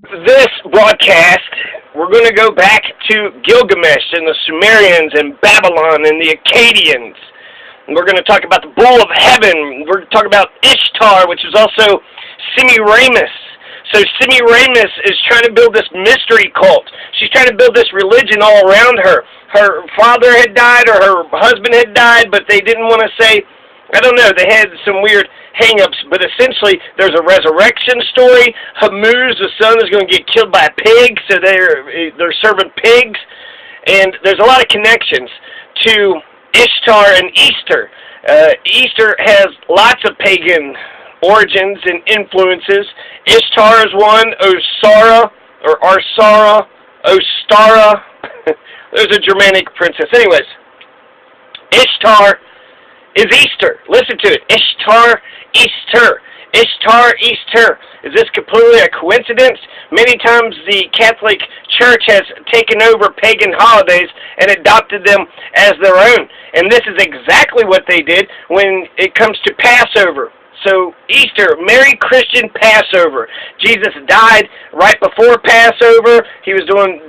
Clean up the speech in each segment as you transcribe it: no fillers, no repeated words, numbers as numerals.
This broadcast, we're going to go back to Gilgamesh and the Sumerians and Babylon and the Akkadians. And we're going to talk about the Bull of Heaven. We're going to talk about Ishtar, which is also Semiramis. So Semiramis is trying to build this mystery cult. She's trying to build this religion all around her. Her father had died or her husband had died, but they didn't want to say, I don't know, they had some weird hang-ups, but essentially there's a resurrection story. Hammuz, the son, is going to get killed by a pig, so they're serving pigs. And there's a lot of connections to Ishtar and Easter. Easter has lots of pagan origins and influences. Ishtar is one, Osara, or Arsara, Ostara. There's a Germanic princess. Anyways, Ishtar is Easter. Listen to it. Ishtar, Easter. Ishtar, Easter. Is this completely a coincidence? Many times the Catholic Church has taken over pagan holidays and adopted them as their own. And this is exactly what they did when it comes to Passover. So Easter, Merry Christian Passover. Jesus died right before Passover. He was doing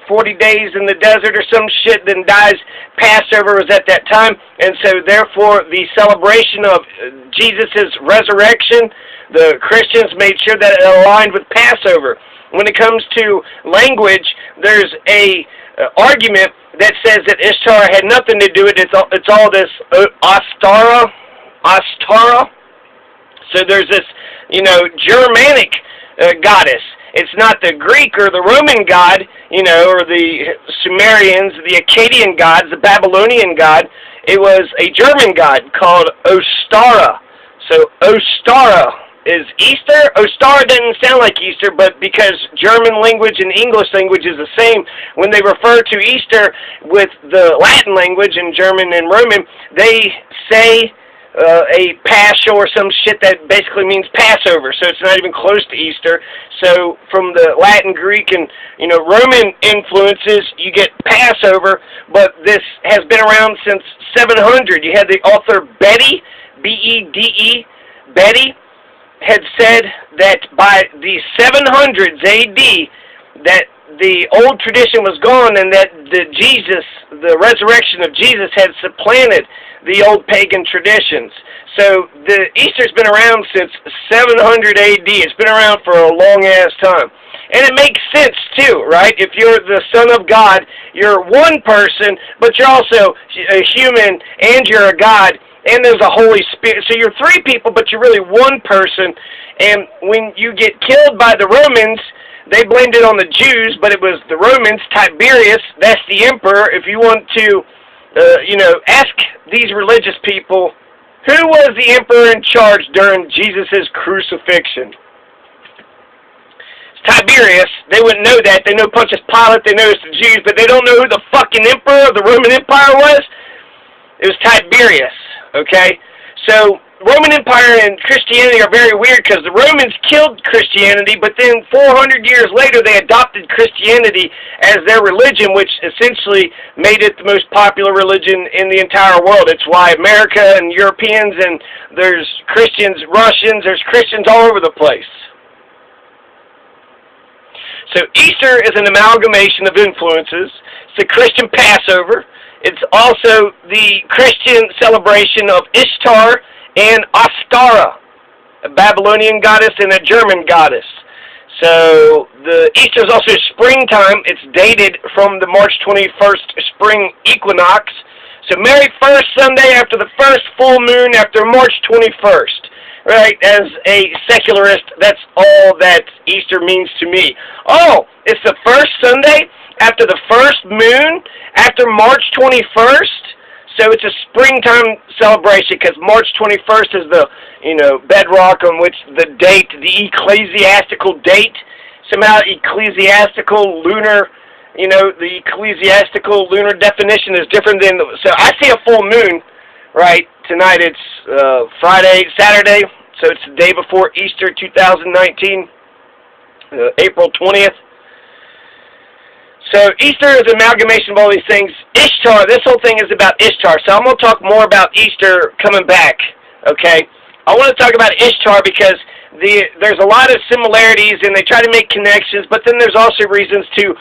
40 days in the desert or some shit, then dies. Passover was at that time. And so therefore the celebration of Jesus' resurrection, the Christians made sure that it aligned with Passover. When it comes to language, there's a argument that says that Ishtar had nothing to do with it. It's all this Ostara. So there's this, Germanic goddess. It's not the Greek or the Roman god, or the Sumerians, the Akkadian gods, the Babylonian god. It was a German god called Ostara. So Ostara is Easter. Ostara doesn't sound like Easter, but because German language and English language is the same, when they refer to Easter with the Latin language in German and Roman, they say a Paschal or some shit that basically means Passover, so it's not even close to Easter. So from the Latin, Greek, and Roman influences, you get Passover, but this has been around since 700. You had the author Bede, B-E-D-E, Bede, had said that by the 700s A.D., that the old tradition was gone and that the resurrection of Jesus had supplanted the old pagan traditions. So the Easter's been around since 700 A.D. It's been around for a long-ass time. And it makes sense, too, right? If you're the Son of God, you're one person, but you're also a human, and you're a God, and there's a Holy Spirit. So you're three people, but you're really one person. And when you get killed by the Romans, they blamed it on the Jews, but it was the Romans. Tiberius, that's the emperor. If you want to, ask these religious people, who was the emperor in charge during Jesus' crucifixion? It's Tiberius. They wouldn't know that. They know Pontius Pilate. They know it's the Jews, but they don't know who the fucking emperor of the Roman Empire was. It was Tiberius, okay? So Roman Empire and Christianity are very weird because the Romans killed Christianity, but then 400 years later they adopted Christianity as their religion, which essentially made it the most popular religion in the entire world. It's why America and Europeans, and there's Christians, Russians, there's Christians all over the place. So Easter is an amalgamation of influences. It's the Christian Passover. It's also the Christian celebration of Ishtar and Ostara, a Babylonian goddess and a German goddess. So the Easter is also springtime. It's dated from the March 21st spring equinox. So Merry First Sunday after the first full moon after March 21st. Right, as a secularist, that's all that Easter means to me. Oh, it's the first Sunday after the first moon after March 21st? So it's a springtime celebration because March 21st is the, bedrock on which the date, the ecclesiastical date, somehow ecclesiastical lunar, the ecclesiastical lunar definition is different than, so I see a full moon, right? Tonight it's Saturday, so it's the day before Easter 2019, April 20th. So Easter is an amalgamation of all these things. Ishtar, this whole thing is about Ishtar. So I'm going to talk more about Easter coming back, okay? I want to talk about Ishtar because there's a lot of similarities, and they try to make connections, but then there's also reasons to,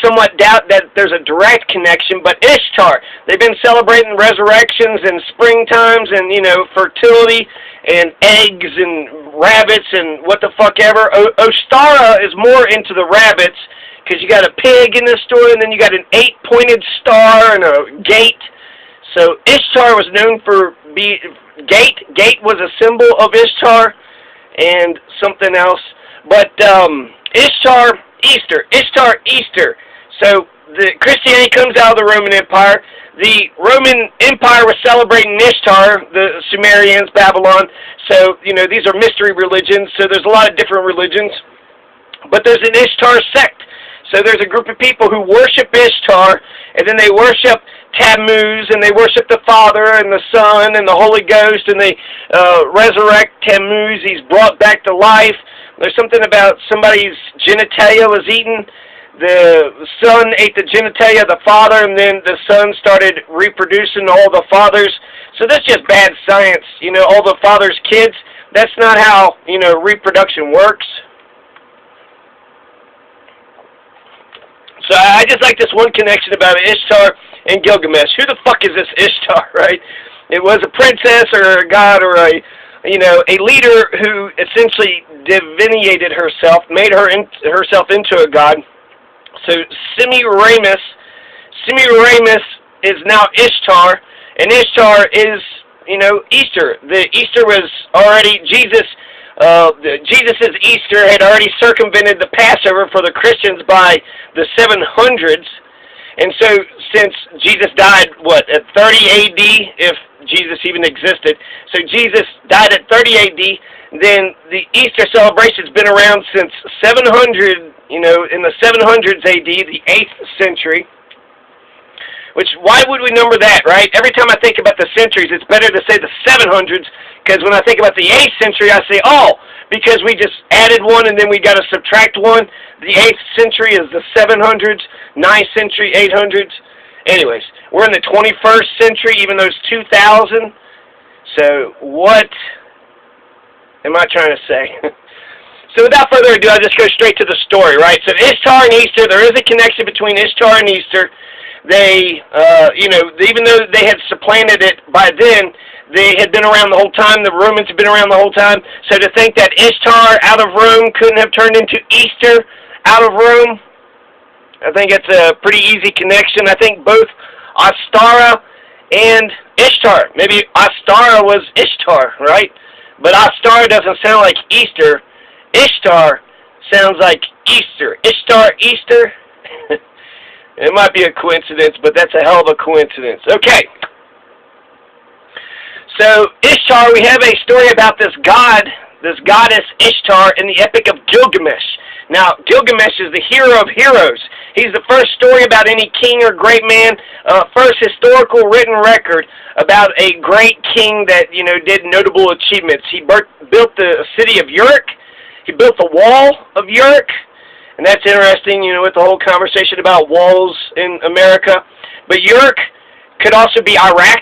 somewhat doubt that there's a direct connection. But Ishtar, they've been celebrating resurrections and spring times and, fertility and eggs and rabbits and what the fuck ever. Ostara is more into the rabbits, because you got a pig in this story, and then you got an 8-pointed star and a gate. So Ishtar was known for gate. Gate was a symbol of Ishtar and something else. But Ishtar, Easter. So the Christianity comes out of the Roman Empire. The Roman Empire was celebrating Ishtar, the Sumerians, Babylon. So, these are mystery religions, so there's a lot of different religions. But there's an Ishtar sect. So there's a group of people who worship Ishtar, and then they worship Tammuz, and they worship the Father and the Son and the Holy Ghost, and they resurrect Tammuz. He's brought back to life. There's something about somebody's genitalia was eaten. The Son ate the genitalia of the Father, and then the Son started reproducing all the Father's. So that's just bad science. All the Father's kids. That's not how, reproduction works. So I just like this one connection about Ishtar and Gilgamesh. Who the fuck is this Ishtar, right? It was a princess or a god or a leader who essentially divinated herself, made herself into a god. So Semiramis is now Ishtar, and Ishtar is, Easter. The Easter was already Jesus' Easter had already circumvented the Passover for the Christians by the 700s. And so since Jesus died, at 30 A.D., if Jesus even existed. So Jesus died at 30 A.D., then the Easter celebration's been around since 700, in the 700s A.D., the 8th century. Which, why would we number that, right? Every time I think about the centuries, it's better to say the 700s, because when I think about the 8th century, I say, because we just added one and then we got to subtract one. The 8th century is the 700s, 9th century, 800s. Anyways, we're in the 21st century, even though it's 2000. So, what am I trying to say? So without further ado, I'll just go straight to the story, right? So Ishtar and Easter, there is a connection between Ishtar and Easter. They, even though they had supplanted it by then, they had been around the whole time. The Romans had been around the whole time. So to think that Ishtar out of Rome couldn't have turned into Easter out of Rome, I think it's a pretty easy connection. I think both Ostara and Ishtar. Maybe Ostara was Ishtar, right? But Ostara doesn't sound like Easter. Ishtar sounds like Easter. Ishtar, Easter? It might be a coincidence, but that's a hell of a coincidence. Okay. So, Ishtar, we have a story about this goddess Ishtar in the Epic of Gilgamesh. Now, Gilgamesh is the hero of heroes. He's the first story about any king or great man, first historical written record about a great king that, did notable achievements. He built the city of Uruk. He built the wall of Uruk. And that's interesting, with the whole conversation about walls in America. But Uruk could also be Iraq,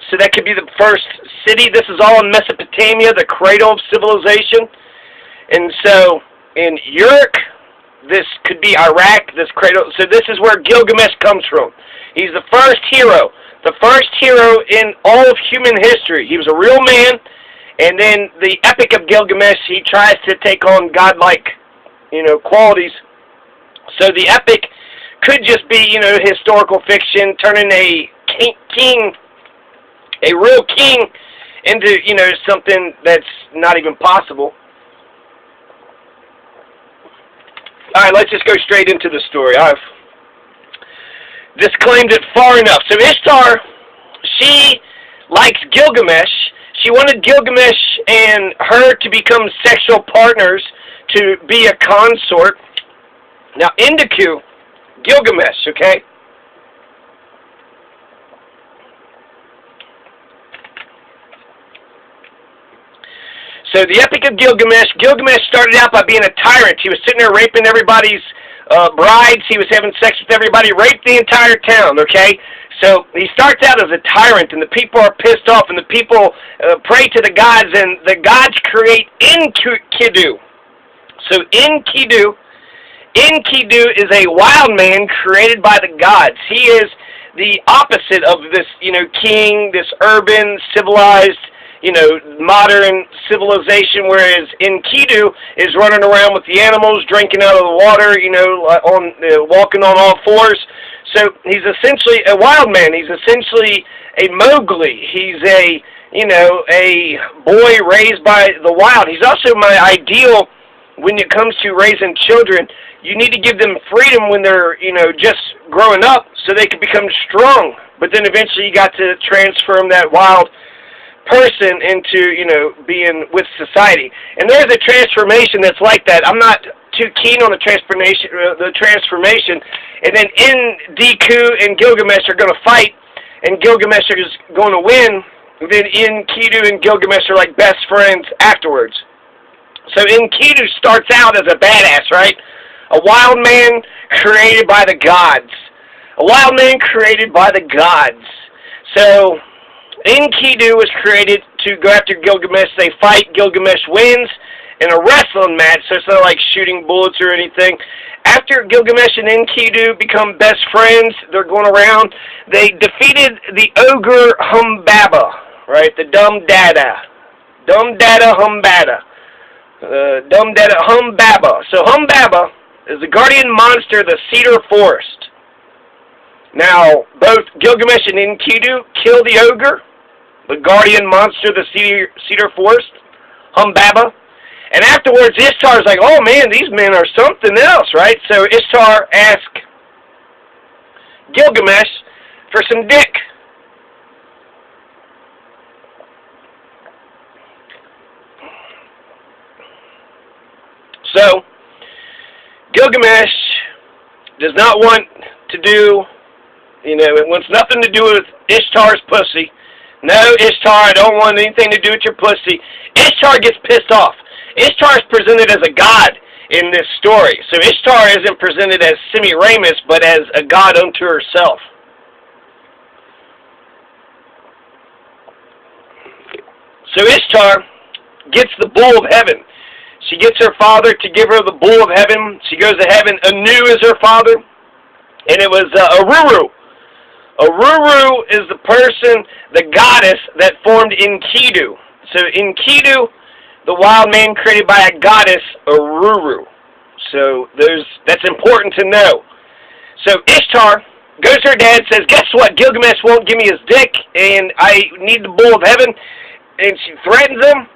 so that could be the first city. This is all in Mesopotamia, the cradle of civilization. And so, in Uruk, this could be Iraq, this cradle. So this is where Gilgamesh comes from. He's the first hero in all of human history. He was a real man, and then the Epic of Gilgamesh, he tries to take on godlike qualities. So the epic could just be, historical fiction, turning a king, a real king, into, something that's not even possible. Alright, let's just go straight into the story. I've disclaimed it far enough. So Ishtar, she likes Gilgamesh. She wanted Gilgamesh and her to become sexual partners, to be a consort. Now, Enkidu, Gilgamesh, okay? So, the Epic of Gilgamesh started out by being a tyrant. He was sitting there raping everybody's brides. He was having sex with everybody, raped the entire town, okay? So he starts out as a tyrant, and the people are pissed off, and the people pray to the gods, and the gods create Enkidu. So Enkidu is a wild man created by the gods. He is the opposite of this, king, this urban, civilized, modern civilization, whereas Enkidu is running around with the animals, drinking out of the water, walking on all fours. So he's essentially a wild man. He's essentially a Mowgli. He's a boy raised by the wild. He's also my ideal when it comes to raising children. You need to give them freedom when they're, just growing up so they can become strong. But then eventually you got to transform that wild person into, being with society. And there's a transformation that's like that. I'm not too keen on the transformation. And then Enkidu and Gilgamesh are going to fight, and Gilgamesh is going to win. And then Enkidu and Gilgamesh are like best friends afterwards. So Enkidu starts out as a badass, right? A wild man created by the gods. A wild man created by the gods. So Enkidu was created to go after Gilgamesh. They fight. Gilgamesh wins in a wrestling match, so it's not like shooting bullets or anything. After Gilgamesh and Enkidu become best friends, they're going around. They defeated the ogre Humbaba, right? The Dumb Dada Humbaba. Humbaba. So Humbaba is the guardian monster of the Cedar Forest. Now, both Gilgamesh and Enkidu kill the ogre, the guardian monster of the Cedar Forest, Humbaba. And afterwards, Ishtar's like, oh man, these men are something else, right? So Ishtar asks Gilgamesh for some dick. So Gilgamesh does not want to do, it wants nothing to do with Ishtar's pussy. No, Ishtar, I don't want anything to do with your pussy. Ishtar gets pissed off. Ishtar is presented as a god in this story. So Ishtar isn't presented as Semiramis, but as a god unto herself. So Ishtar gets the bull of heaven. She gets her father to give her the bull of heaven. She goes to heaven. Anu is her father. And it was Aruru. Aruru is the person, the goddess that formed Enkidu. So Enkidu, the wild man created by a goddess, Aruru. So that's important to know. So Ishtar goes to her dad and says, guess what? Gilgamesh won't give me his dick, and I need the bull of heaven. And she threatens him.